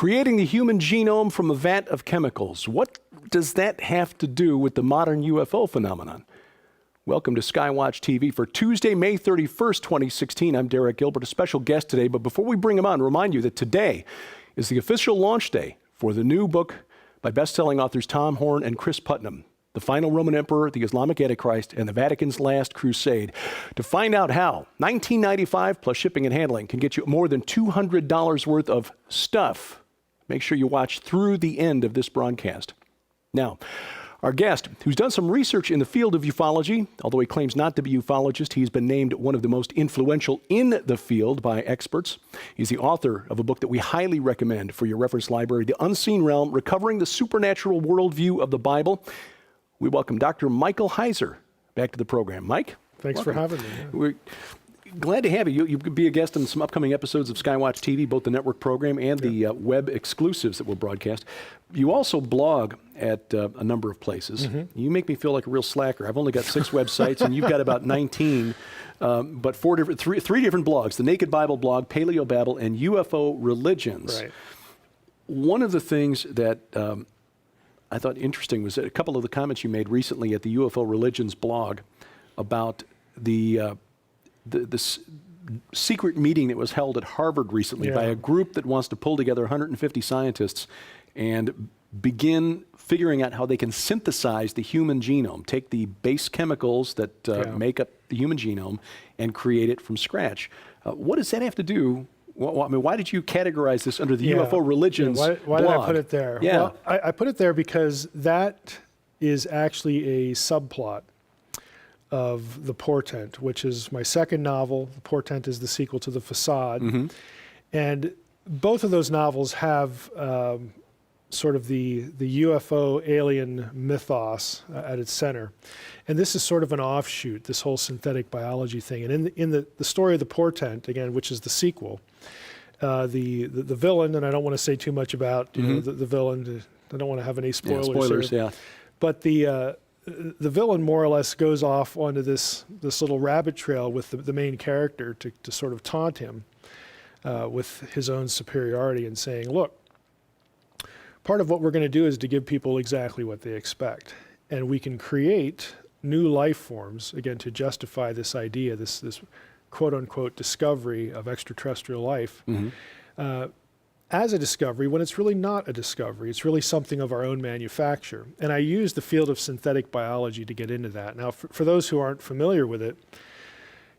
Creating the human genome from a vat of chemicals. What does that have to do with the modern UFO phenomenon? Welcome to SkyWatchTV for Tuesday, May 31st, 2016. I'm Derek Gilbert, a special guest today. But before we bring him on, remind you that today is the official launch day for the new book by best-selling authors Tom Horn and Chris Putnam, The Final Roman Emperor, the Islamic Antichrist, and the Vatican's Last Crusade. To find out how, $19.95 plus shipping and handling can get you more than $200 worth of stuff. Make sure you watch through the end of this broadcast. Now, our guest, who's done some research in the field of ufology, although he claims not to be a ufologist, he's been named one of the most influential in the field by experts. He's the author of a book that we highly recommend for your reference library, The Unseen Realm, Recovering the Supernatural Worldview of the Bible. We welcome Dr. Michael Heiser back to the program. Mike? Thanks for having me. Yeah. We're glad to have you. You could be a guest on some upcoming episodes of SkyWatchTV, both the network program and the web exclusives that we'll broadcast. You also blog at a number of places. Mm-hmm. You make me feel like a real slacker. I've only got 6 websites, and you've got about 19, but three different blogs: the Naked Bible blog, Paleo Babble, and UFO Religions. Right. One of the things that I thought interesting was a couple of the comments you made recently at the UFO Religions blog about the secret meeting that was held at Harvard recently by a group that wants to pull together 150 scientists and begin figuring out how they can synthesize the human genome, take the base chemicals that make up the human genome and create it from scratch. What does that have to do? Well, I mean, why did you categorize this under the UFO Religions why blog? Did I put it there? Yeah. Well, I put it there because that is actually a subplot of The Portent, which is my second novel. The Portent is the sequel to The Facade. Mm-hmm. And both of those novels have sort of the UFO alien mythos at its center. And this is sort of an offshoot, this whole synthetic biology thing. And in the story of The Portent, again, which is the sequel, the villain, and I don't want to say too much about the villain, I don't want to have any spoilers. Spoilers, here, but the villain more or less goes off onto this little rabbit trail with the main character to sort of taunt him with his own superiority and saying, look, part of what we're going to do is to give people exactly what they expect. And we can create new life forms, again, to justify this idea, this quote-unquote discovery of extraterrestrial life, as a discovery when it's really not a discovery. It's really something of our own manufacture. And I use the field of synthetic biology to get into that. Now, for those who aren't familiar with it,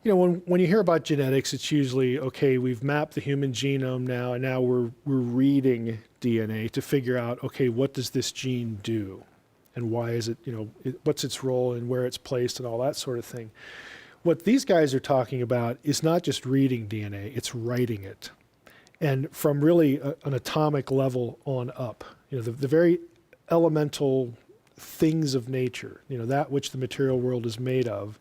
you know, when you hear about genetics, it's usually, okay, we've mapped the human genome now, and now we're reading DNA to figure out, okay, what does this gene do? And why is it, what's its role and where it's placed and all that sort of thing. What these guys are talking about is not just reading DNA, it's writing it. And from really an atomic level on up, the very elemental things of nature, that which the material world is made of,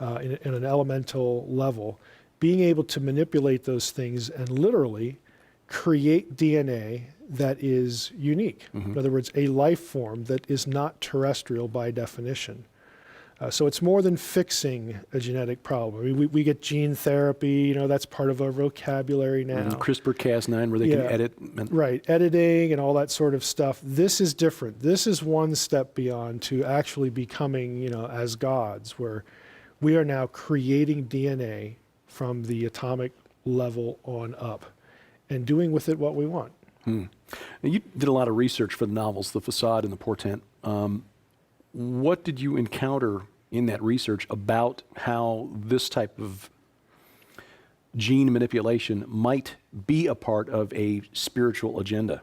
in an elemental level, being able to manipulate those things and literally create DNA that is unique. Mm-hmm. In other words, a life form that is not terrestrial by definition. So it's more than fixing a genetic problem. I mean, we get gene therapy, that's part of our vocabulary now. CRISPR-Cas9, where they can edit. Right, editing and all that sort of stuff. This is different. This is one step beyond to actually becoming, as gods, where we are now creating DNA from the atomic level on up and doing with it what we want. Now, you did a lot of research for the novels, The Facade and The Portent. What did you encounter in that research about how this type of gene manipulation might be a part of a spiritual agenda?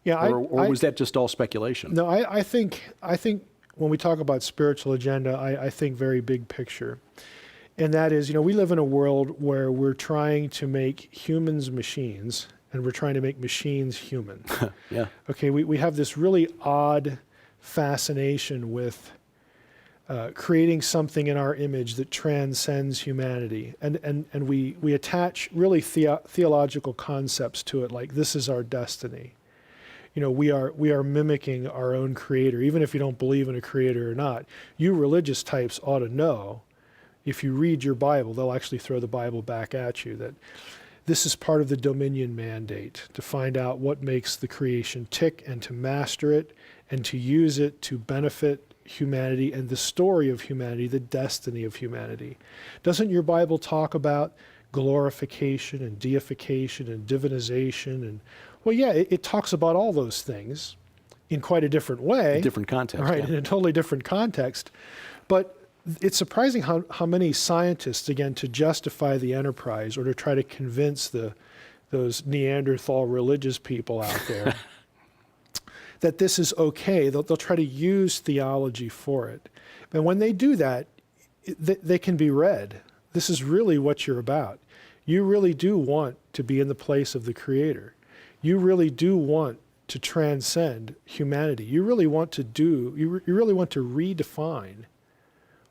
Yeah, or was that just all speculation? No, I think when we talk about spiritual agenda, I think very big picture. And that is, we live in a world where we're trying to make humans machines, and we're trying to make machines human. Yeah. Okay, we have this really odd fascination with creating something in our image that transcends humanity. And we attach really theological concepts to it, like this is our destiny. We are mimicking our own creator, even if you don't believe in a creator or not. You religious types ought to know, if you read your Bible, they'll actually throw the Bible back at you, that this is part of the dominion mandate, to find out what makes the creation tick and to master it and to use it to benefit humanity and the story of humanity, the destiny of humanity. Doesn't your Bible talk about glorification and deification and divinization? And well, yeah, it talks about all those things in quite a different way. A different context. Right, yeah. in a totally different context. But it's surprising how many scientists, again, to justify the enterprise or to try to convince those Neanderthal religious people out there that this is okay. They'll try to use theology for it. And when they do that, they can be read. This is really what you're about. You really do want to be in the place of the Creator. You really do want to transcend humanity. You really want to you really want to redefine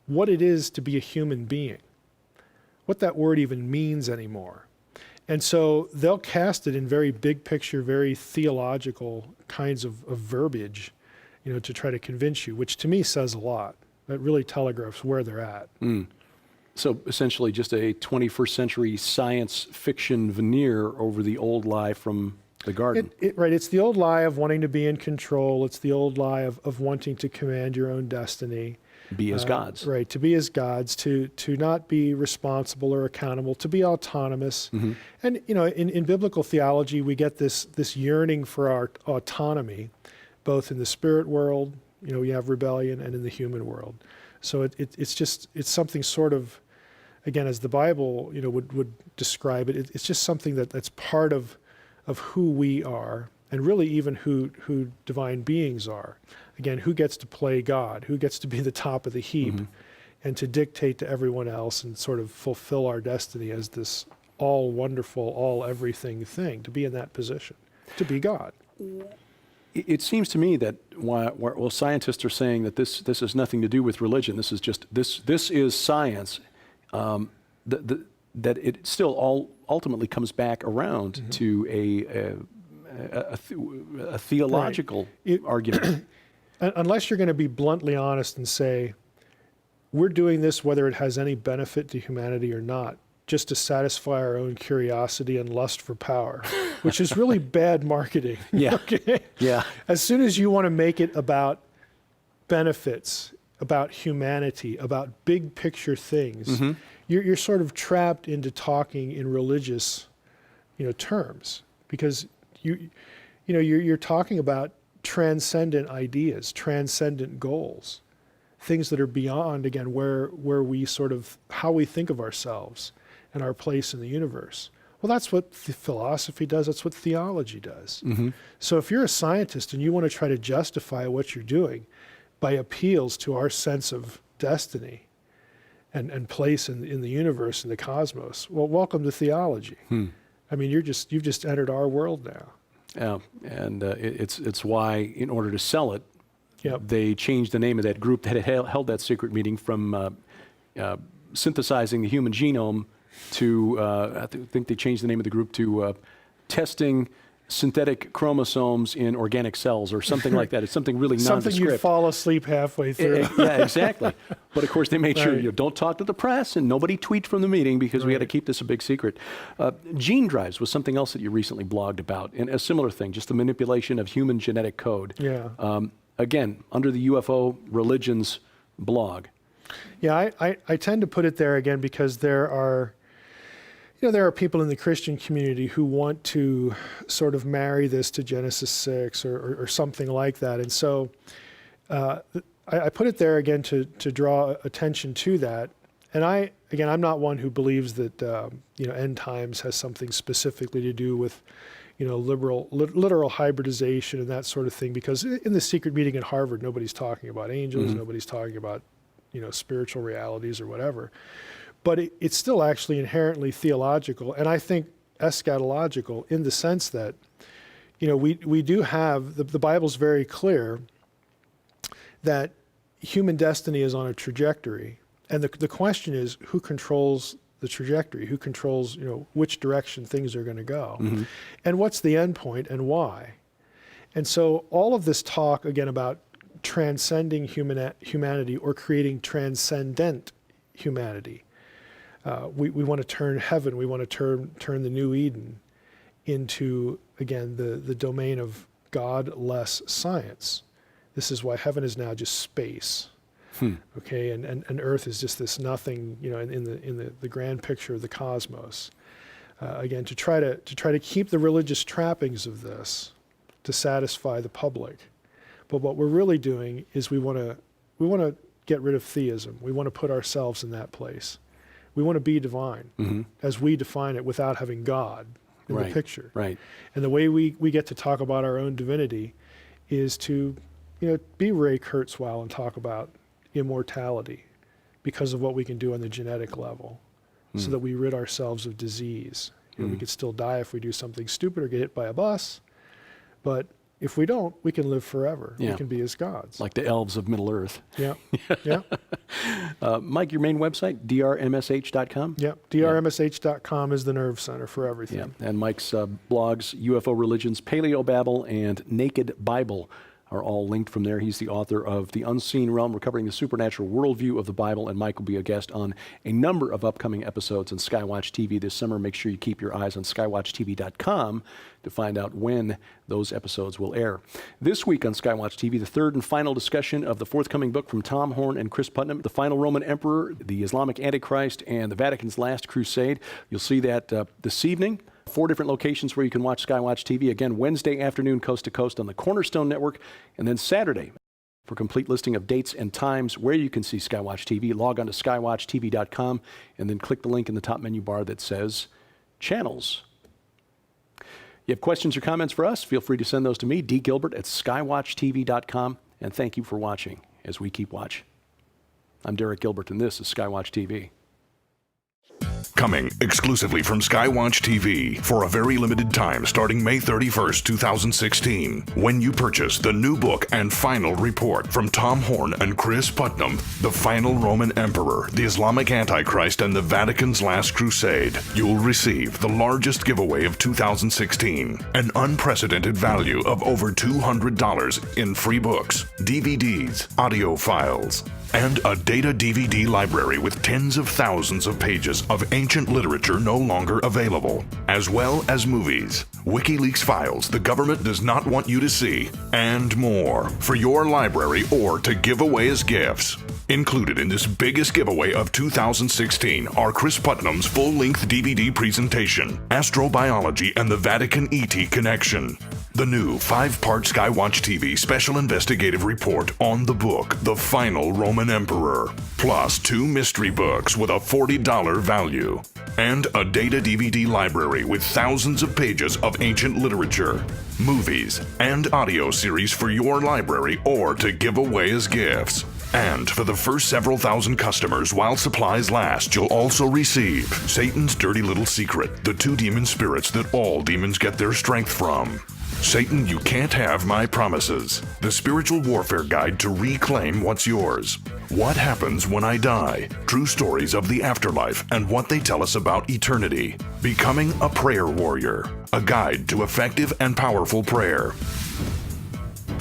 what it is to be a human being, what that word even means anymore. And so they'll cast it in very big picture, very theological kinds of verbiage, to try to convince you, which to me says a lot. That really telegraphs where they're at. Mm. So essentially just a 21st century science fiction veneer over the old lie from the garden. Right, it's the old lie of wanting to be in control. It's the old lie of wanting to command your own destiny. Be as gods. Right, to be as gods, to not be responsible or accountable, to be autonomous. Mm-hmm. And, in biblical theology, we get this yearning for our autonomy, both in the spirit world, we have rebellion, and in the human world. So it's something sort of, again, as the Bible, would describe it, it's just something that's part of who we are, and really even who divine beings are. Again, who gets to play God, who gets to be the top of the heap, Mm-hmm. and to dictate to everyone else and sort of fulfill our destiny as this all wonderful, all everything thing, to be in that position, to be God. It seems to me that while scientists are saying that this has nothing to do with religion, this is just this is science, that it still all ultimately comes back around Mm-hmm. to a theological argument. Unless you're going to be bluntly honest and say, we're doing this whether it has any benefit to humanity or not, just to satisfy our own curiosity and lust for power, which is really bad marketing. Yeah. Okay? Yeah. As soon as you want to make it about benefits, about humanity, about big picture things, Mm-hmm. you're sort of trapped into talking in religious, terms, because you're talking about transcendent ideas, transcendent goals, things that are beyond, again, where we sort of, how we think of ourselves and our place in the universe. Well, that's what philosophy does. That's what theology does. Mm-hmm. So if you're a scientist and you want to try to justify what you're doing by appeals to our sense of destiny and place in the universe and the cosmos, well, welcome to theology. I mean, you've just entered our world now. Yeah, and it's why, in order to sell it, Yep. they changed the name of that group that had held that secret meeting from synthesizing the human genome to, I think they changed the name of the group to testing synthetic chromosomes in organic cells or something like that. It's something really Something nondescript. you'd fall asleep halfway through. Yeah, exactly. But of course, they made sure Right. you don't talk to the press and nobody tweet from the meeting because we had to Right. keep this a big secret. Gene drives was something else that you recently blogged about, and a similar thing, just the manipulation of human genetic code. Yeah. Again, under the UFO religions blog. Yeah, I tend to put it there again because there are people in the Christian community who want to sort of marry this to Genesis 6 or something like that. And so I put it there again to draw attention to that. And I'm not one who believes that end times has something specifically to do with literal hybridization and that sort of thing, because in the secret meeting at Harvard, nobody's talking about angels, Mm-hmm. nobody's talking about spiritual realities or whatever. But it's still actually inherently theological, and I think eschatological, in the sense that, we do have, the Bible's very clear that human destiny is on a trajectory. And the question is, who controls the trajectory? Who controls, which direction things are going to go? Mm-hmm. And what's the end point and why? And so all of this talk, again, about transcending humanity or creating transcendent humanity, We want to turn heaven, we want to turn the new Eden into, again, the domain of God-less science. This is why heaven is now just space. Okay, and Earth is just this nothing, in the grand picture of the cosmos. Again, to try to keep the religious trappings of this to satisfy the public. But what we're really doing is we want to get rid of theism. We want to put ourselves in that place. We want to be divine as we define it without having God in the picture. Right. And the way we get to talk about our own divinity is to, be Ray Kurzweil and talk about immortality because of what we can do on the genetic level, so that we rid ourselves of disease. We could still die if we do something stupid or get hit by a bus, but if we don't, we can live forever. Yeah. We can be as gods. Like the elves of Middle Earth. Yeah, yeah. Mike, your main website, drmsh.com? Yeah, drmsh.com is the nerve center for everything. Yeah, and Mike's blogs, UFO Religions, Paleobabble, and Naked Bible are all linked from there. He's the author of The Unseen Realm, Recovering the Supernatural Worldview of the Bible, and Mike will be a guest on a number of upcoming episodes on SkyWatch TV this summer. Make sure you keep your eyes on skywatchtv.com to find out when those episodes will air. This week on SkyWatch TV, the third and final discussion of the forthcoming book from Tom Horn and Chris Putnam, The Final Roman Emperor, the Islamic Antichrist, and the Vatican's Last Crusade. You'll see that this evening. 4 different locations where you can watch SkyWatch TV. Again, Wednesday afternoon, coast to coast on the Cornerstone Network, and then Saturday. For a complete listing of dates and times where you can see SkyWatch TV, log on to skywatchtv.com and then click the link in the top menu bar that says Channels. You have questions or comments for us? Feel free to send those to me, dgilbert@skywatchtv.com, and thank you for watching as we keep watch. I'm Derek Gilbert, and this is SkyWatch TV. Coming exclusively from SkyWatch TV for a very limited time starting May 31st, 2016. When you purchase the new book and final report from Tom Horn and Chris Putnam, The Final Roman Emperor, the Islamic Antichrist, and the Vatican's Last Crusade, you'll receive the largest giveaway of 2016, an unprecedented value of over $200 in free books, DVDs, audio files, and a data DVD library with tens of thousands of pages of ancient literature no longer available, as well as movies, WikiLeaks files the government does not want you to see, and more for your library or to give away as gifts. Included in this biggest giveaway of 2016 are Chris Putnam's full-length DVD presentation, Astrobiology and the Vatican ET Connection, the new 5-part SkyWatch TV special investigative report on the book, The Final Roman Emperor, plus 2 mystery books with a $40 value, and a data DVD library with thousands of pages of ancient literature, movies, and audio series for your library or to give away as gifts. And for the first several thousand customers while supplies last, you'll also receive Satan's Dirty Little Secret, the 2 demon spirits that all demons get their strength from. Satan, You Can't Have My Promises, the spiritual warfare guide to reclaim what's yours. What Happens When I Die, true stories of the afterlife and what they tell us about eternity. Becoming a Prayer Warrior, a guide to effective and powerful prayer.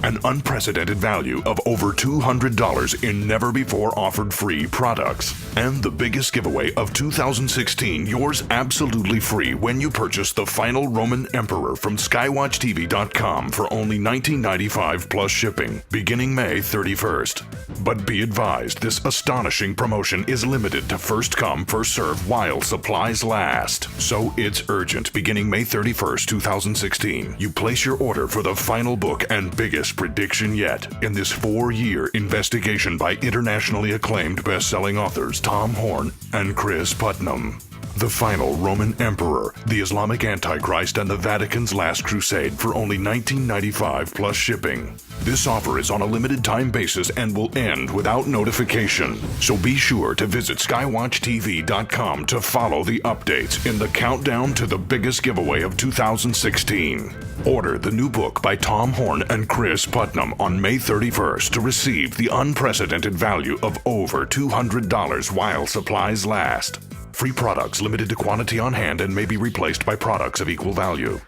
An unprecedented value of over $200 in never-before-offered free products. And the biggest giveaway of 2016, yours absolutely free when you purchase The Final Roman Emperor from skywatchtv.com for only $19.95 plus shipping, beginning May 31st. But be advised, this astonishing promotion is limited to first come, first serve while supplies last. So it's urgent, beginning May 31st, 2016. You place your order for the final book and biggest prediction yet in this 4-year investigation by internationally acclaimed best-selling authors Tom Horn and Chris Putnam. The Final Roman Emperor, the Islamic Antichrist, and the Vatican's Last Crusade for only $19.95 plus shipping. This offer is on a limited time basis and will end without notification. So be sure to visit skywatchtv.com to follow the updates in the countdown to the biggest giveaway of 2016. Order the new book by Tom Horn and Chris Putnam on May 31st to receive the unprecedented value of over $200 while supplies last. Free products limited to quantity on hand and may be replaced by products of equal value.